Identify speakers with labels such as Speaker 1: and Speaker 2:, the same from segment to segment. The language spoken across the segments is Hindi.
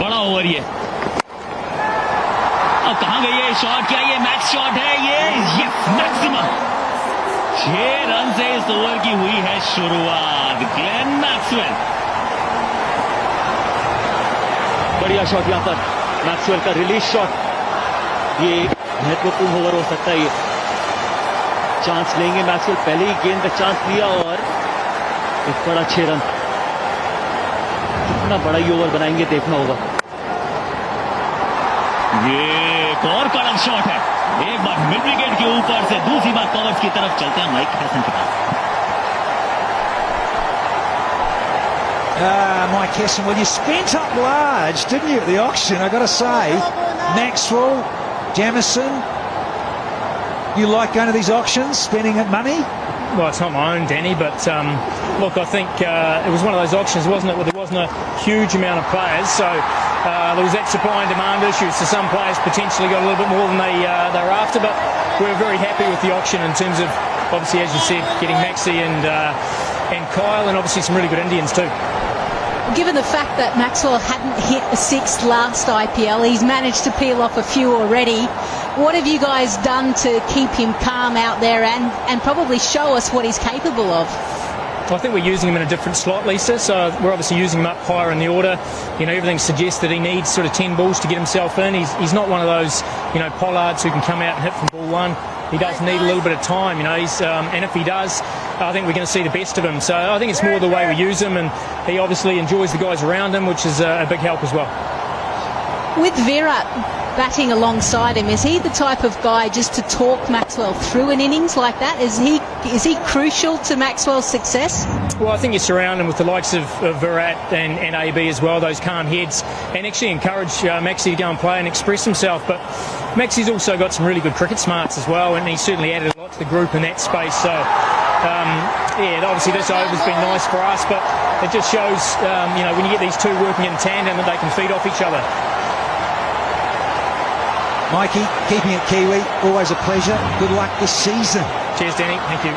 Speaker 1: बड़ा ओवर ये। अब कहां गई है शॉट? क्या ये मैक्स शॉट है? ये मैक्सिमम 6 रन से इस ओवर की हुई है शुरुआत। ग्लेन मैक्सवेल,
Speaker 2: बढ़िया शॉट यहां पर मैक्सवेल का रिलीज शॉट। ये महत्वपूर्ण ओवर हो सकता है। ये चांस लेंगे मैक्सवेल, पहले ही गेंद का चांस लिया और एक बड़ा 6 रन। कितना बड़ा ही ओवर बनाएंगे देखना होगा।
Speaker 1: ये एक और कड़क शॉट है। एक बार मिड विकेट के ऊपर से, दूसरी बार कवर्स की तरफ चलते हैं माइक हैसन के पास।
Speaker 3: Mike Hesson, well, you spent up large, didn't you, at the auction? I got to say, Maxwell, Jamieson, you like going to these auctions, spending money?
Speaker 4: Well, it's not my own, Danny, but look, I think it was one of those auctions, wasn't it, where there wasn't a huge amount of players, so there was that supply and demand issues, so some players potentially got a little bit more than they were after, but we were very happy with the auction in terms of, obviously, as you said, getting Maxi and Kyle, and obviously some really good Indians too.
Speaker 5: Given the fact that Maxwell hadn't hit a 6 last IPL, he's managed to peel off a few already. What have you guys done to keep him calm out there and probably show us what he's capable of?
Speaker 4: I think we're using him in a different slot, Lisa, so we're obviously using him up higher in the order. You know, everything suggests that he needs sort of 10 balls to get himself in. He's not one of those, you know, Pollards who can come out and hit from ball one. He does need a little bit of time, you know, and if he does, I think we're going to see the best of him. So I think it's more the way we use him, and he obviously enjoys the guys around him, which is a big help as well.
Speaker 5: With Virat batting alongside him, is he the type of guy just to talk Maxwell through an innings like that? Is he crucial to Maxwell's success?
Speaker 4: Well, I think you surround him with the likes of Virat and AB as well, those calm heads, and actually encourage Maxi to go and play and express himself. But Maxi's also got some really good cricket smarts as well, and he's certainly added a lot to the group in that space. So, yeah, obviously this over's been nice for us, but it just shows, you know, when you get these two working in tandem, that they can feed off each other.
Speaker 3: Mikey, keeping it Kiwi, always a pleasure. Good luck this season.
Speaker 4: Cheers, Danny. Thank you.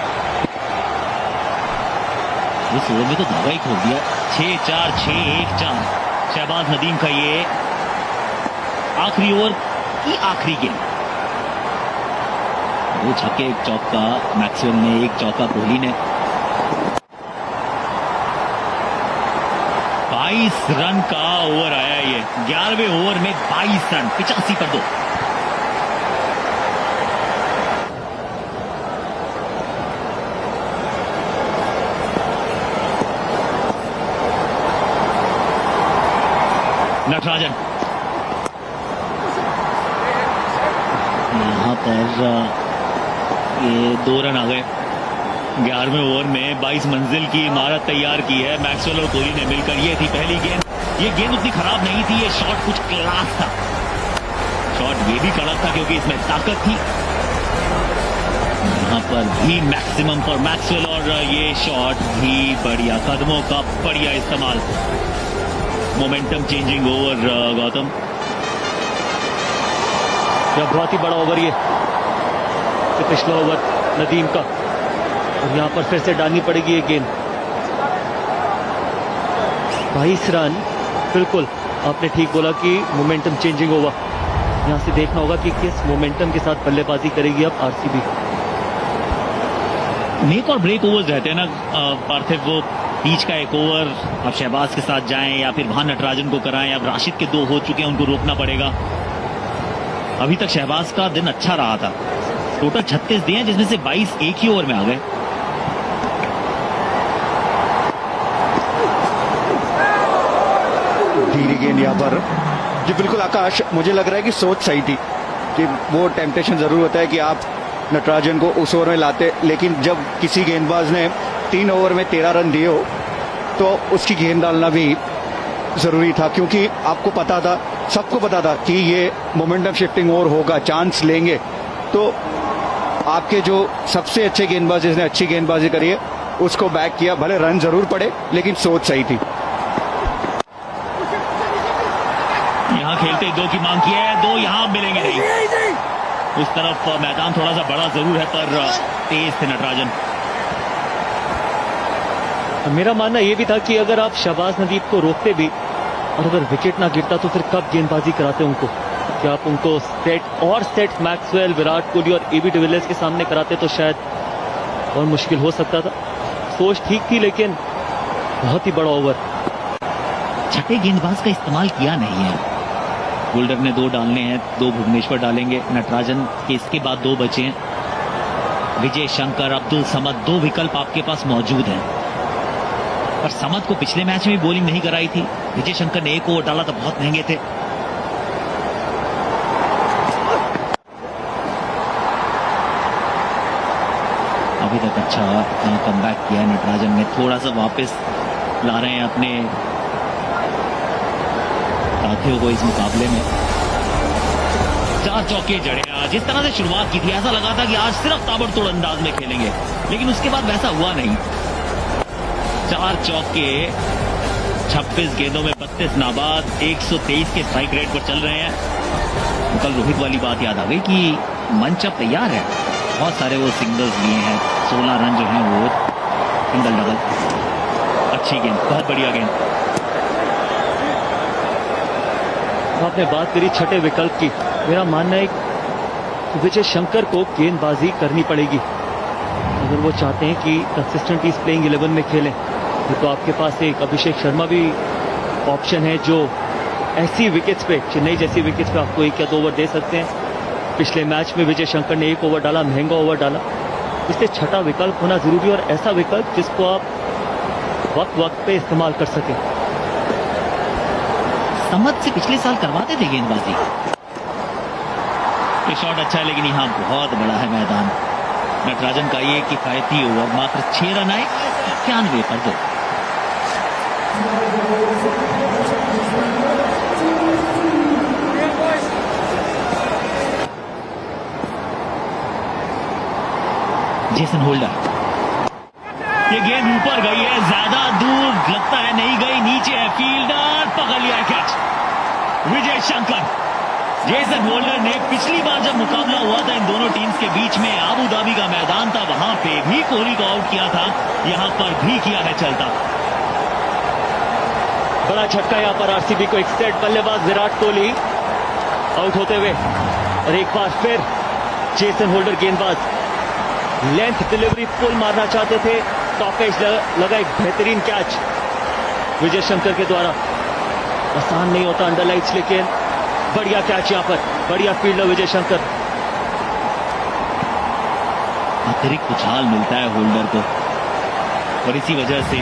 Speaker 1: इस ओवर में तो धागा ही खोल दिया। 6-4, 6-1-4। शहबाज नदीम का ये आखिरी ओवर की आखिरी गेंद। 2 छक्के 1 चौका मैक्सवेल ने, 1 चौका कोहली ने। 22 रन का ओवर आया ये। 11वें ओवर में 22 रन, 85 पर 2। नटराजन यहां पर ये 2 रन आ गए। 11वें ओवर में 22 मंजिल की इमारत तैयार की है मैक्सवेल और कोहली ने मिलकर। ये थी पहली गेंद। ये गेंद उतनी खराब नहीं थी, ये शॉट कुछ क्लास था। शॉट ये भी कड़क था क्योंकि इसमें ताकत थी। यहां पर भी मैक्सिमम फॉर मैक्सवेल, और ये शॉट भी बढ़िया, कदमों का बढ़िया इस्तेमाल। Momentum changing over Gautam.
Speaker 2: यह बहुत ही बड़ा ओवर ये पिछला ओवर नदीम का, और यहां पर फिर से डालनी पड़ेगी ये गेंद। 22 रन, बिल्कुल आपने ठीक बोला कि मोमेंटम चेंजिंग ओवर। यहां से देखना होगा कि किस मोमेंटम के साथ बल्लेबाजी करेगी अब आरसीबी।
Speaker 1: मेक और ब्रेक ओवर्स रहते हैं ना पार्थिव, वो बीच का एक ओवर अब शहबाज के साथ जाएं या फिर वहां नटराजन को कराएं। अब राशिद के 2 हो चुके हैं, उनको रोकना पड़ेगा। अभी तक शहबाज का दिन अच्छा रहा था। टोटल 36 दिए, जिसमें से 22 एक ही ओवर में आ गए।
Speaker 6: धीरे गेंद यहाँ पर जी, बिल्कुल आकाश, मुझे लग रहा है कि सोच सही थी कि वो टेम्पटेशन जरूर होता है कि आप नटराजन को उस ओवर में लाते, लेकिन जब किसी गेंदबाज ने 3 ओवर में 13 रन दिए हो तो उसकी गेंद डालना भी जरूरी था, क्योंकि आपको पता था, सबको पता था कि ये मोमेंटम शिफ्टिंग ओवर होगा, चांस लेंगे। तो आपके जो सबसे अच्छे गेंदबाज जिसने अच्छी गेंदबाजी करी है उसको बैक किया, भले रन जरूर पड़े लेकिन सोच सही थी।
Speaker 1: यहां खेलते 2 की मांग की है, 2 यहां मिलेंगे नहीं। उस तरफ मैदान थोड़ा सा बड़ा जरूर है पर तेज थे नटराजन।
Speaker 2: मेरा मानना यह भी था कि अगर आप शहबाज नदीम को रोकते भी और अगर विकेट ना गिरता तो फिर कब गेंदबाजी कराते उनको? क्या आप उनको सेट मैक्सवेल, विराट कोहली और एबी डिविलियर्स के सामने कराते तो शायद और मुश्किल हो सकता था। सोच ठीक थी लेकिन बहुत ही बड़ा ओवर।
Speaker 1: छठे गेंदबाज का इस्तेमाल किया नहीं है। होल्डर ने 2 डालने हैं, 2 भुवनेश्वर डालेंगे, नटराजन के इसके बाद 2 बचे हैं। विजय शंकर, अब्दुल समद, 2 विकल्प आपके पास मौजूद हैं। पर समद को पिछले मैच में भी बॉलिंग नहीं कराई थी। विजय शंकर ने 1 ओवर डाला तो बहुत महंगे थे। अभी तक अच्छा कमबैक किया है नटराजन ने, थोड़ा सा वापस ला रहे हैं अपने साथियों को इस मुकाबले में। 4 चौके जड़े आज। जिस तरह से शुरुआत की थी ऐसा लगा था कि आज सिर्फ ताबड़तोड़ अंदाज में खेलेंगे, लेकिन उसके बाद वैसा हुआ नहीं। 4 चौके 26 गेंदों में 32 नाबाद, 123 के स्ट्राइक रेट पर चल रहे हैं। तो कल रोहित वाली बात याद आ गई कि मंच अब तैयार है। बहुत सारे वो सिंगल्स लिए हैं, 16 रन जो हैं वो सिंगल डबल। अच्छी गेंद, बहुत बढ़िया गेंद।
Speaker 2: आपने बात करी छठे विकल्प की। मेरा मानना है कि विजय शंकर को गेंदबाजी करनी पड़ेगी अगर वो चाहते हैं कि कंसिस्टेंटली प्लेइंग 11 में खेलें। तो आपके पास एक अभिषेक शर्मा भी ऑप्शन है जो ऐसी विकेट्स पे, चेन्नई जैसी विकेट्स पे आपको 1 या 2 ओवर दे सकते हैं। पिछले मैच में विजय शंकर ने 1 ओवर डाला, महंगा ओवर डाला। इसलिए छठा विकल्प होना जरूरी और ऐसा विकल्प जिसको आप वक्त वक्त पे इस्तेमाल कर सकें।
Speaker 1: समद से पिछले साल करवाते थे गेंदबाजी। ये शॉट अच्छा है लेकिन यहाँ बहुत बड़ा है मैदान। नटराजन का ये किफायती ओवर, मात्र 6 रन आए 91 पर 2। जेसन होल्डर, ये गेंद ऊपर गई है, ज्यादा दूर लगता है नहीं गई, नीचे है फील्डर, पकड़ लिया catch. Vijay Shankar. Jason holder ने पिछली बार जब मुकाबला हुआ था इन दोनों टीम्स के बीच में, आबू धाबी का मैदान था, वहां पे भी कोहली को आउट किया था, यहां पर भी किया है चलता।
Speaker 2: बड़ा झटका यहां पर आरसीबी को। एक सेट बल्लेबाज विराट कोहली आउट होते हुए और एक बार फिर जेसन होल्डर गेंदबाज लेंथ डिलीवरी पुल मारना चाहते थे, टॉप एज लगा एक बेहतरीन कैच विजय शंकर के द्वारा। आसान नहीं होता अंडरलाइट्स, लेकिन बढ़िया कैच यहां पर, बढ़िया फील्डर विजय शंकर।
Speaker 1: अतिरिक्त उछाल मिलता है होल्डर को और इसी वजह से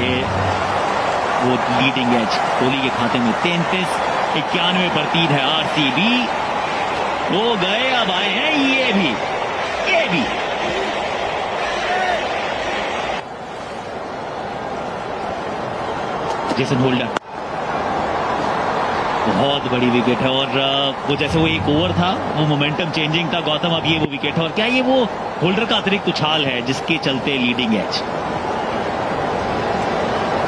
Speaker 1: वो लीडिंग एज कोहली के खाते में 33-91 पर 3 है। आरसीबी वो गए, अब आए हैं ये भी। जेसन होल्डर, बहुत बड़ी विकेट है और वो जैसे वो 1 ओवर था वो मोमेंटम चेंजिंग था गौतम, अब ये वो विकेट है। और क्या ये वो होल्डर का अतिरिक्त उछाल है जिसके चलते लीडिंग एज?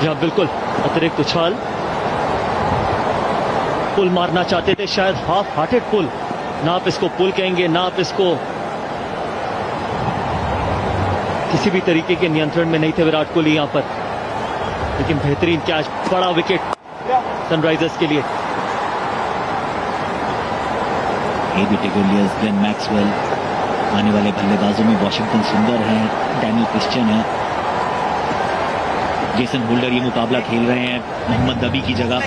Speaker 2: जी बिल्कुल, अतिरिक्त उछाल। पुल मारना चाहते थे, शायद हाफ हार्टेड पुल, ना आप इसको पुल कहेंगे ना आप इसको, किसी भी तरीके के नियंत्रण में नहीं थे विराट कोहली यहां पर। लेकिन बेहतरीन कैच, बड़ा विकेट सनराइजर्स के लिए।
Speaker 1: एबी डिविलियर्स, ग्लेन मैक्सवेल, आने वाले बल्लेबाजों में वॉशिंगटन सुंदर है, डैनियल क्रिश्चियन है। जेसन होल्डर ये मुकाबला खेल रहे हैं मोहम्मद नबी की जगह।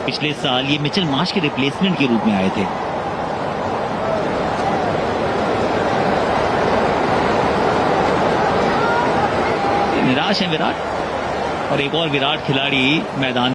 Speaker 1: पिछले साल ये मिचेल मार्श के रिप्लेसमेंट के रूप में आए थे। निराश है विराट और एक और विराट खिलाड़ी मैदान